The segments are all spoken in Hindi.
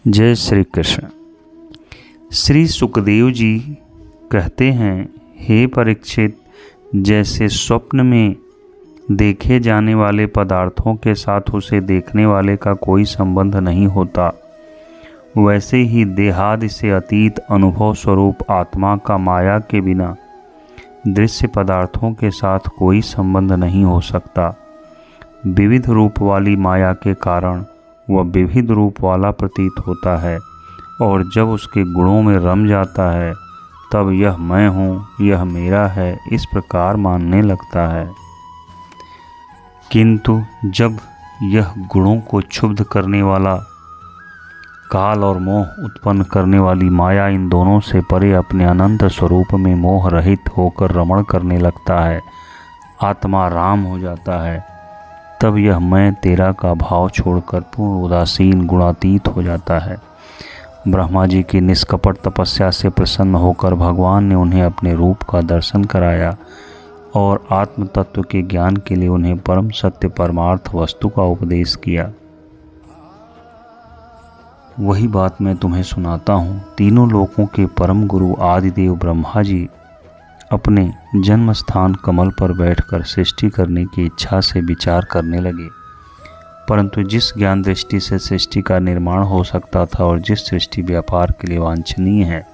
जय श्री कृष्ण। श्री सुखदेव जी कहते हैं, हे परीक्षित, जैसे स्वप्न में देखे जाने वाले पदार्थों के साथ उसे देखने वाले का कोई संबंध नहीं होता, वैसे ही देहादि से अतीत अनुभव स्वरूप आत्मा का माया के बिना दृश्य पदार्थों के साथ कोई संबंध नहीं हो सकता। विविध रूप वाली माया के कारण वह विविध रूप वाला प्रतीत होता है, और जब उसके गुणों में रम जाता है तब यह मैं हूँ, यह मेरा है, इस प्रकार मानने लगता है। किंतु जब यह गुणों को क्षुब्ध करने वाला काल और मोह उत्पन्न करने वाली माया इन दोनों से परे अपने अनंत स्वरूप में मोह रहित होकर रमण करने लगता है, आत्मा राम हो जाता है, तब यह मैं तेरा का भाव छोड़कर पूर्ण उदासीन गुणातीत हो जाता है। ब्रह्मा जी की निष्कपट तपस्या से प्रसन्न होकर भगवान ने उन्हें अपने रूप का दर्शन कराया और आत्म तत्व के ज्ञान के लिए उन्हें परम सत्य परमार्थ वस्तु का उपदेश किया। वही बात मैं तुम्हें सुनाता हूँ। तीनों लोकों के परम गुरु आदिदेव ब्रह्मा जी अपने जन्म स्थान कमल पर बैठकर सृष्टि करने की इच्छा से विचार करने लगे, परंतु जिस ज्ञान दृष्टि से सृष्टि का निर्माण हो सकता था और जिस सृष्टि व्यापार के लिए वांछनीय है,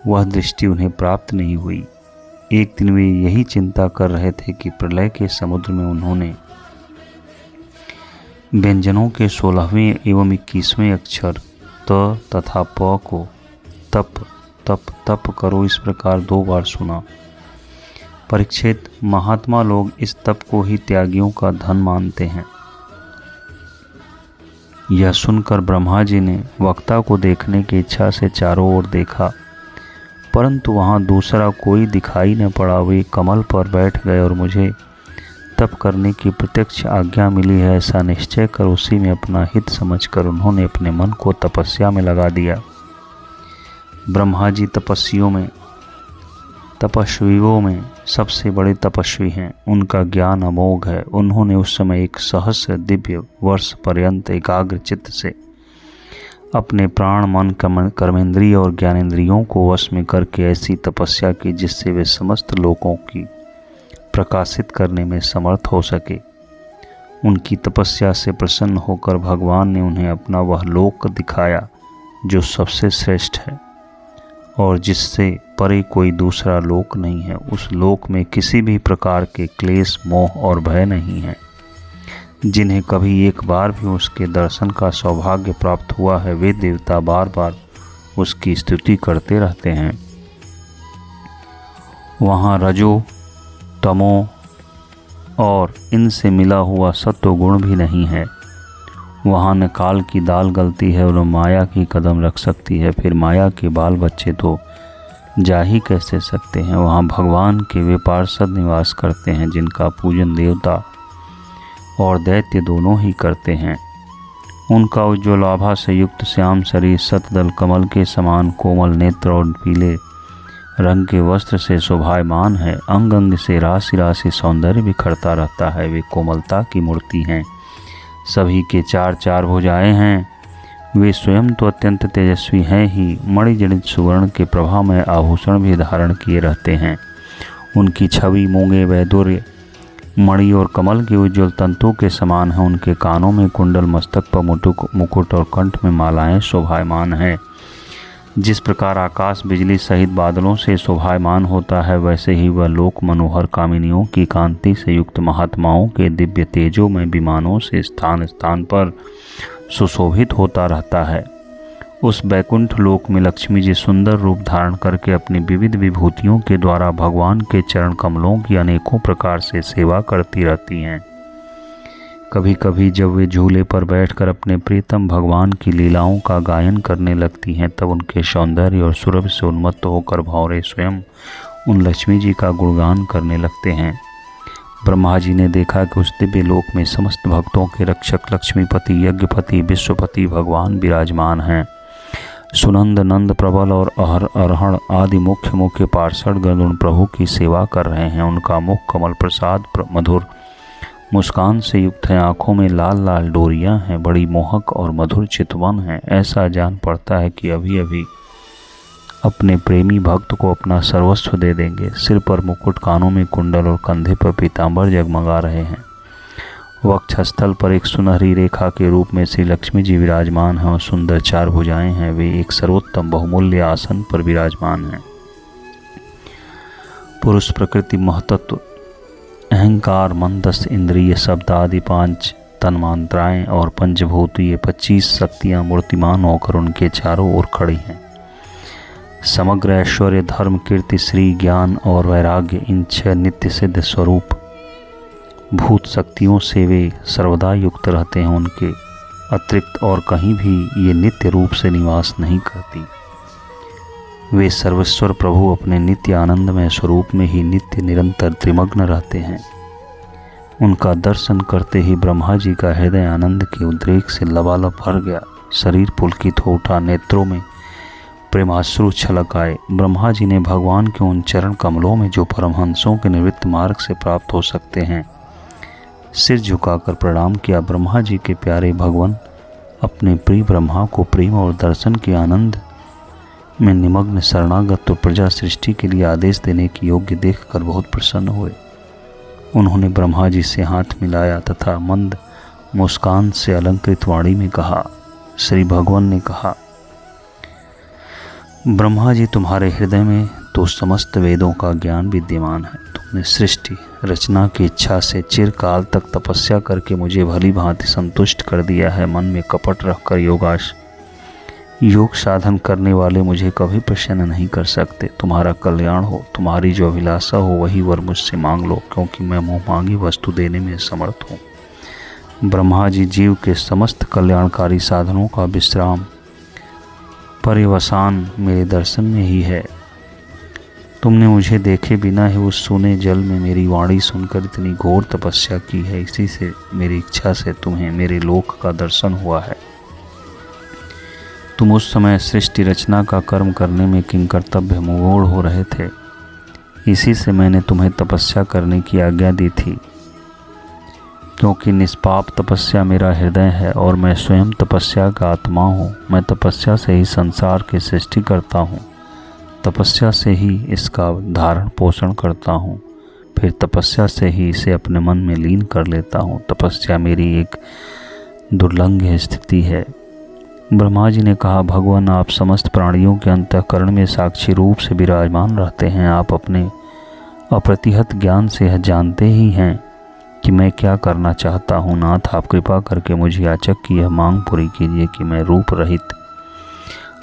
वह दृष्टि उन्हें प्राप्त नहीं हुई। एक दिन वे यही चिंता कर रहे थे कि प्रलय के समुद्र में उन्होंने व्यंजनों के 16वें एवं 21वें अक्षर त तथा प को तप तप तप करो इस प्रकार 2 बार सुना। परीक्षित, महात्मा लोग इस तप को ही त्यागियों का धन मानते हैं। यह सुनकर ब्रह्मा जी ने वक्ता को देखने की इच्छा से चारों ओर देखा, परंतु वहां दूसरा कोई दिखाई न पड़ा। वे कमल पर बैठ गए और मुझे तप करने की प्रत्यक्ष आज्ञा मिली है, ऐसा निश्चय कर उसी में अपना हित समझकर उन्होंने अपने मन को तपस्या में लगा दिया। ब्रह्मा जी तपस्वियों में सबसे बड़े तपस्वी हैं। उनका ज्ञान अमोघ है। उन्होंने उस समय 1 सहस्र दिव्य वर्ष पर्यंत एकाग्र चित्त से अपने प्राण, मन, कर्मेंद्रिय और ज्ञानेंद्रियों को वश में करके ऐसी तपस्या की जिससे वे समस्त लोकों की प्रकाशित करने में समर्थ हो सके। उनकी तपस्या से प्रसन्न होकर भगवान ने उन्हें अपना वह लोक दिखाया जो सबसे श्रेष्ठ है और जिससे परे कोई दूसरा लोक नहीं है। उस लोक में किसी भी प्रकार के क्लेश, मोह और भय नहीं है। जिन्हें कभी एक बार भी उसके दर्शन का सौभाग्य प्राप्त हुआ है, वे देवता बार बार उसकी स्तुति करते रहते हैं। वहाँ रजो, तमो और इनसे मिला हुआ सत्व गुण भी नहीं है। वहाँ न काल की दाल गलती है और माया की कदम रख सकती है। फिर माया के बाल बच्चे तो जा ही कैसे सकते हैं। वहाँ भगवान के वे पार्षद निवास करते हैं, जिनका पूजन देवता और दैत्य दोनों ही करते हैं। उनका उज्ज्वल आभा से युक्त श्याम शरीर सतदल कमल के समान कोमल नेत्र और पीले रंग के वस्त्र से शोभायमान है। अंग अंग से राशि राशि सौंदर्य बिखरता रहता है। वे कोमलता की मूर्ति हैं। सभी के 4 भुजाएं हैं। वे स्वयं तो अत्यंत तेजस्वी हैं ही, मणिजनित सुवर्ण के प्रभा में आभूषण भी धारण किए रहते हैं। उनकी छवि मूंगे, वैदुर्य, मणि और कमल के उज्ज्वल तंतु के समान है। उनके कानों में कुंडल, मस्तक पर मुकुट और कंठ में मालाएं शोभायमान हैं। जिस प्रकार आकाश बिजली सहित बादलों से शोभायमान होता है, वैसे ही वह लोक मनोहर कामिनियों की कांति से युक्त महात्माओं के दिव्य तेजों में विमानों से स्थान स्थान पर सुशोभित होता रहता है। उस बैकुंठ लोक में लक्ष्मी जी सुंदर रूप धारण करके अपनी विविध विभूतियों के द्वारा भगवान के चरण कमलों की अनेकों प्रकार से सेवा करती रहती हैं। कभी कभी जब वे झूले पर बैठकर अपने प्रियतम भगवान की लीलाओं का गायन करने लगती हैं, तब उनके सौंदर्य और सुरभि से उन्मत्त होकर भंवरे स्वयं उन लक्ष्मी जी का गुणगान करने लगते हैं। ब्रह्मा जी ने देखा कि उस दिव्य लोक में समस्त भक्तों के रक्षक लक्ष्मीपति, यज्ञपति, विश्वपति भगवान विराजमान हैं। सुनंद, नंद, प्रबल और अरहण आदि मुख्य मुख्य पार्षद गण प्रभु की सेवा कर रहे हैं। उनका मुख कमल प्रसाद मधुर मुस्कान से युक्त है, आँखों में लाल लाल डोरियां हैं, बड़ी मोहक और मधुर चितवन है। ऐसा जान पड़ता है कि अभी अभी अपने प्रेमी भक्त को अपना सर्वस्व दे देंगे। सिर पर मुकुट, कानों में कुंडल और कंधे पर पीतांबर जगमगा रहे हैं। वक्षस्थल पर एक सुनहरी रेखा के रूप में श्री लक्ष्मी जी विराजमान हैं और सुंदर 4 भुजाएं हैं। वे एक सर्वोत्तम बहुमूल्य आसन पर विराजमान हैं। पुरुष प्रकृति, महतत्व, अहंकार, मन, 10 इंद्रिय, शब्द आदि 5 तन्मात्राएं और पंचभूतीय 25 शक्तियां मूर्तिमान होकर उनके चारों ओर खड़ी हैं। समग्र ऐश्वर्य, धर्म, कीर्ति, श्री, ज्ञान और वैराग्य, इन 6 नित्य सिद्ध स्वरूप भूत शक्तियों से वे सर्वदा युक्त रहते हैं। उनके अतिरिक्त और कहीं भी ये नित्य रूप से निवास नहीं करती। वे सर्वेश्वर प्रभु अपने नित्य आनंदमय स्वरूप में ही नित्य निरंतर त्रिमग्न रहते हैं। उनका दर्शन करते ही ब्रह्मा जी का हृदय आनंद के उद्रेक से लबालब भर गया। शरीर पुलकित हो उठा, नेत्रों में प्रेमाश्रु छलक आए। ब्रह्मा जी ने भगवान के उन चरण कमलों में जो परमहंसों के निवृत्त मार्ग से प्राप्त हो सकते हैं, सिर झुकाकर प्रणाम किया। ब्रह्मा जी के प्यारे भगवान अपने प्रिय ब्रह्मा को प्रेम और दर्शन के आनंद में निमग्न शरणागत तो प्रजा सृष्टि के लिए आदेश देने की योग्य देखकर बहुत प्रसन्न हुए। उन्होंने ब्रह्मा जी से हाथ मिलाया तथा मंद मुस्कान से अलंकृत वाणी में कहा। श्री भगवान ने कहा, ब्रह्मा जी, तुम्हारे हृदय में तो समस्त वेदों का ज्ञान विद्यमान है। तुमने सृष्टि रचना की इच्छा से चिरकाल तक तपस्या करके मुझे भली भांति संतुष्ट कर दिया है। मन में कपट रखकर योग साधन करने वाले मुझे कभी प्रसन्न नहीं कर सकते। तुम्हारा कल्याण हो, तुम्हारी जो अभिलाषा हो वही वर मुझसे मांग लो, क्योंकि मैं मुँह मांगी वस्तु देने में समर्थ हूँ। ब्रह्मा जी, जीव के समस्त कल्याणकारी साधनों का विश्राम पर्यवसान मेरे दर्शन में ही है। तुमने मुझे देखे बिना ही उस सूने जल में मेरी वाणी सुनकर इतनी घोर तपस्या की है। इसी से मेरी इच्छा से तुम्हें मेरे लोक का दर्शन हुआ है। तुम उस समय सृष्टि रचना का कर्म करने में किंकर्तव्य मुगोड़ हो रहे थे। इसी से मैंने तुम्हें तपस्या करने की आज्ञा दी थी, क्योंकि निष्पाप तपस्या मेरा हृदय है और मैं स्वयं तपस्या का आत्मा हूँ। मैं तपस्या से ही संसार की सृष्टि करता हूँ, तपस्या से ही इसका धारण पोषण करता हूँ, फिर तपस्या से ही इसे अपने मन में लीन कर लेता हूँ। तपस्या मेरी एक दुर्लंघ स्थिति है। ब्रह्मा जी ने कहा, भगवान, आप समस्त प्राणियों के अंतःकरण में साक्षी रूप से विराजमान रहते हैं। आप अपने अप्रतिहत ज्ञान से यह जानते ही हैं कि मैं क्या करना चाहता हूँ। नाथ, आप कृपा करके मुझे याचक की यह मांग पूरी कीजिए कि मैं रूप रहित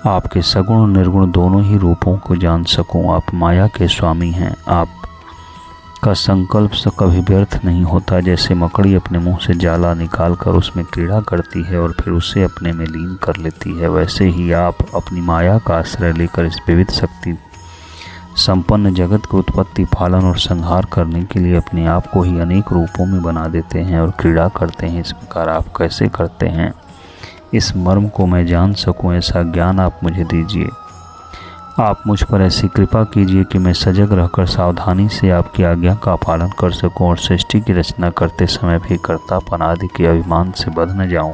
आपके सगुण और निर्गुण दोनों ही रूपों को जान सकूं। आप माया के स्वामी हैं। आपका संकल्प से कभी व्यर्थ नहीं होता। जैसे मकड़ी अपने मुंह से जाला निकालकर उसमें क्रीड़ा करती है और फिर उसे अपने में लीन कर लेती है, वैसे ही आप अपनी माया का आश्रय लेकर इस विविध शक्ति संपन्न जगत की उत्पत्ति, पालन और संहार करने के लिए अपने आप को ही अनेक रूपों में बना देते हैं और क्रीड़ा करते हैं। इस प्रकार आप कैसे करते हैं, इस मर्म को मैं जान सकूं, ऐसा ज्ञान आप मुझे दीजिए। आप मुझ पर ऐसी कृपा कीजिए कि मैं सजग रहकर सावधानी से आपकी आज्ञा का पालन कर सकूं और सृष्टि की रचना करते समय भी कर्तापन आदि के अभिमान से बंध न जाऊं।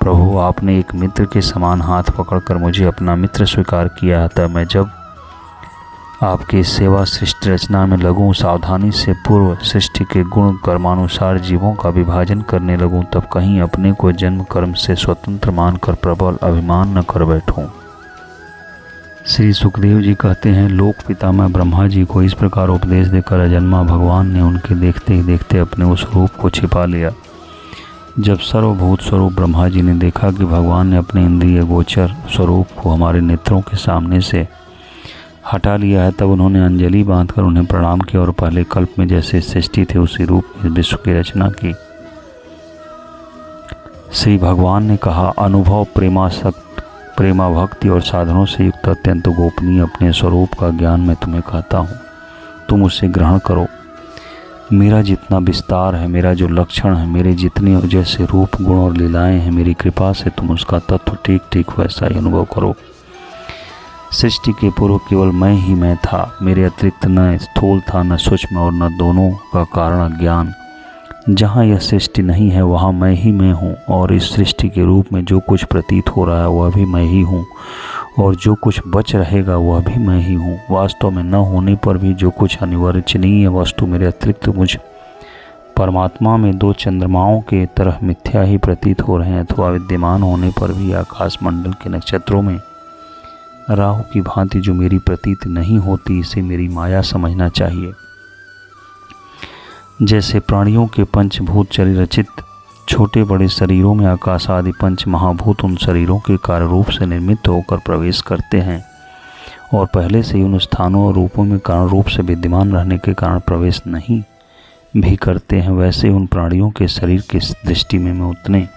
प्रभु, आपने एक मित्र के समान हाथ पकड़कर मुझे अपना मित्र स्वीकार किया था। मैं जब आपकी सेवा सृष्टि रचना में लगूं, सावधानी से पूर्व सृष्टि के गुण कर्मानुसार जीवों का विभाजन करने लगूं, तब कहीं अपने को जन्म कर्म से स्वतंत्र मानकर प्रबल अभिमान न कर बैठूं। श्री सुखदेव जी कहते हैं, लोक पितामह ब्रह्मा जी को इस प्रकार उपदेश देकर अजन्मा भगवान ने उनके देखते ही देखते अपने उस रूप को छिपा लिया। जब सर्वभूत स्वरूप ब्रह्मा जी ने देखा कि भगवान ने अपने इंद्रिय गोचर स्वरूप को हमारे नेत्रों के सामने से हटा लिया है, तब उन्होंने अंजलि बांधकर उन्हें प्रणाम किया और पहले कल्प में जैसे सृष्टि थे उसी रूप में विश्व की रचना की। श्री भगवान ने कहा, अनुभव, प्रेमा भक्ति और साधनों से युक्त अत्यंत गोपनीय अपने स्वरूप का ज्ञान मैं तुम्हें कहता हूँ, तुम उसे ग्रहण करो। मेरा जितना विस्तार है, मेरा जो लक्षण है, मेरे जितने जैसे रूप, गुण और लीलाएं हैं, मेरी कृपा से तुम उसका तत्व ठीक ठीक वैसा ही अनुभव करो। सृष्टि के पूर्व केवल मैं था, मेरे अतिरिक्त न स्थूल था, न सूक्ष्म और न दोनों का कारण ज्ञान, जहाँ यह सृष्टि नहीं है वहाँ मैं ही मैं हूँ, और इस सृष्टि के रूप में जो कुछ प्रतीत हो रहा है वह भी मैं ही हूँ, और जो कुछ बच रहेगा वह भी मैं ही हूँ। वास्तव में न होने पर भी जो कुछ अनिवार्यनीय वस्तु मेरे अतिरिक्त मुझ परमात्मा में दो चंद्रमाओं के तरह मिथ्या ही प्रतीत हो रहे हैं, अथवा विद्यमान होने पर भी आकाश मंडल के नक्षत्रों में राहु की भांति जो मेरी प्रतीत नहीं होती, इसे मेरी माया समझना चाहिए। जैसे प्राणियों के पंचभूत शरीर रचित छोटे बड़े शरीरों में आकाश आदि पंच महाभूत उन शरीरों के कार्य रूप से निर्मित होकर प्रवेश करते हैं और पहले से ही उन स्थानों और रूपों में कारण रूप से विद्यमान रहने के कारण प्रवेश नहीं भी करते हैं, वैसे उन प्राणियों के शरीर की दृष्टि में मैं उतने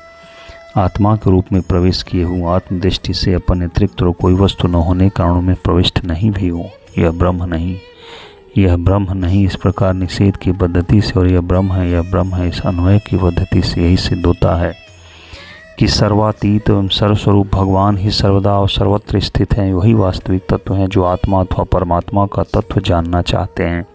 आत्मा के रूप में प्रवेश किए हूँ। आत्मदृष्टि से अपन अतिरिक्त और कोई वस्तु न होने कारणों में प्रविष्ट नहीं भी हूँ। यह ब्रह्म नहीं, यह ब्रह्म नहीं, इस प्रकार निषेध की पद्धति से और यह ब्रह्म है, यह ब्रह्म है, इस अन्वय की पद्धति से यही सिद्ध होता है कि सर्वातीत एवं सर्वस्वरूप भगवान ही सर्वदा और सर्वत्र स्थित हैं। वही वास्तविक तत्व हैं जो आत्मा अथवा परमात्मा का तत्व जानना चाहते हैं।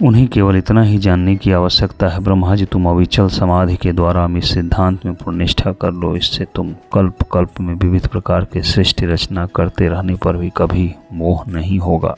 उन्हें केवल इतना ही जानने की आवश्यकता है, ब्रह्मा जी तुम अविचल समाधि के द्वारा हम इस सिद्धांत में पूर्ण निष्ठा कर लो, इससे तुम कल्प कल्प में विविध प्रकार के सृष्टि रचना करते रहने पर भी कभी मोह नहीं होगा।